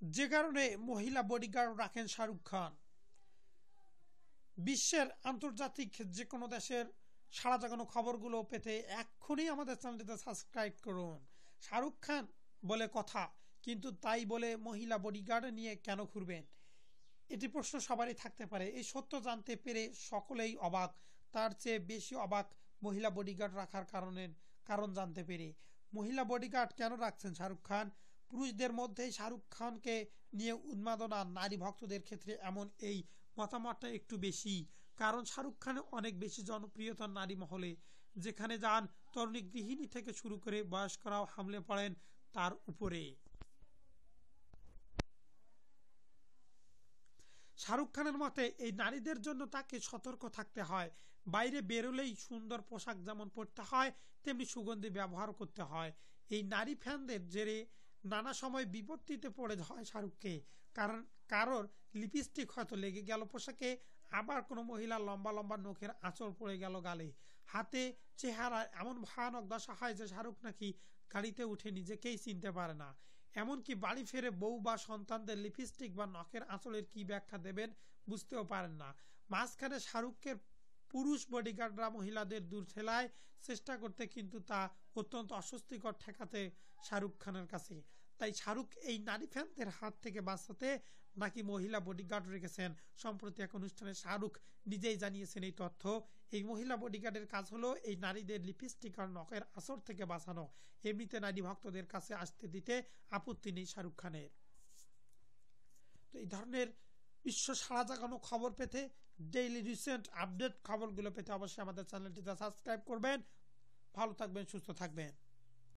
যে কারণে মহিলা বডিগার্ড রাখেন শাহরুখ খান। বিশ্বের আন্তর্জাতিক যে কোনো দেশের সাড়া জাগানো খবরগুলো পেতে এক্ষুনি আমাদের চ্যানেলটিতে সাবস্ক্রাইব করুন। শাহরুখ খান বলে কথা, কিন্তু তাই বলে মহিলা বডিগার্ড নিয়ে কেন ঘুরবেন? এটি প্রশ্ন সবারই থাকতে পারে। এই সত্য জানতে পেরে সকলেই অবাক, তার চেয়ে বেশি অবাক মহিলা বডিগার্ড রাখার কারণ জানতে পেরে। মহিলা বডিগার্ড কেন রাখছেন শাহরুখ খান? পুরুষদের মধ্যেই শাহরুখ খানকে নিয়ে উন্মাদনা, নারী ভক্তদের ক্ষেত্রে এমন এই মতামতটা একটু বেশি, কারণ শাহরুখ খান অনেক বেশি জনপ্রিয়তা নারী মহলে। যেখানে যান তরুণী গৃহিণী থেকে শুরু করে বয়স্করাও হামলে পড়েন তার উপরে। শাহরুখ খানের মতে এই নারীদের জন্য তাকে সতর্ক থাকতে হয়। বাইরে বেরোলেই সুন্দর পোশাক যেমন পরতে হয়, তেমনি সুগন্ধি ব্যবহার করতে হয়। এই নারী ফ্যানদের জেরে নানা সময় বিপত্তিতে পড়ে হয় শাহরুখকে। কারণ কারোর লিপস্টিক হয়তো লেগে গেল পোশাকে, আবার কোনো মহিলা লম্বা লম্বা নখের আঁচড় পড়ে গেল গালে। হাতে চেহারা এমন ভয়ানক দশা হয় যে শাহরুখ নাকি গাড়িতে উঠে নিজেকেই চিনতে পারে না। এমনকি বাড়ি ফিরে বউ বা সন্তানদের লিপস্টিক বা নখের আঁচড়ের কি ব্যাখ্যা দেবেন বুঝতেও পারেন না। মাঝখানে শাহরুখের পুরুষ বডিগার্ডরা মহিলাদের দূর ঠেলায় চেষ্টা করতে, কিন্তু তা অত্যন্ত অস্বস্তিকর ঠেকাতে শাহরুখ খানের কাছে। তাই শাহরুখ এই নারী ফ্যানদের হাত থেকে বাঁচাতে নাকি মহিলা বডিগার্ড রেখেছেন। সম্প্রতি এক অনুষ্ঠানে শাহরুখ নিজেই জানিয়েছেন এই তথ্য। এই মহিলা বডিগার্ডের কাজ হলো এই নারীদের লিপস্টিক আর নখের আঁচড় থেকে বাঁচানো। এমনিতে নারী ভক্তদের কাছে আসতে দিতে আপত্তি নেই শাহরুখ খানের। তো এই ধরনের বিশ্ব সাড়া জাগানো খবর পেতে, ডেইলি রিসেন্ট আপডেট খবরগুলো পেতে অবশ্যই আমাদের চ্যানেলটিতে সাবস্ক্রাইব করবেন। ভালো থাকবেন, সুস্থ থাকবেন।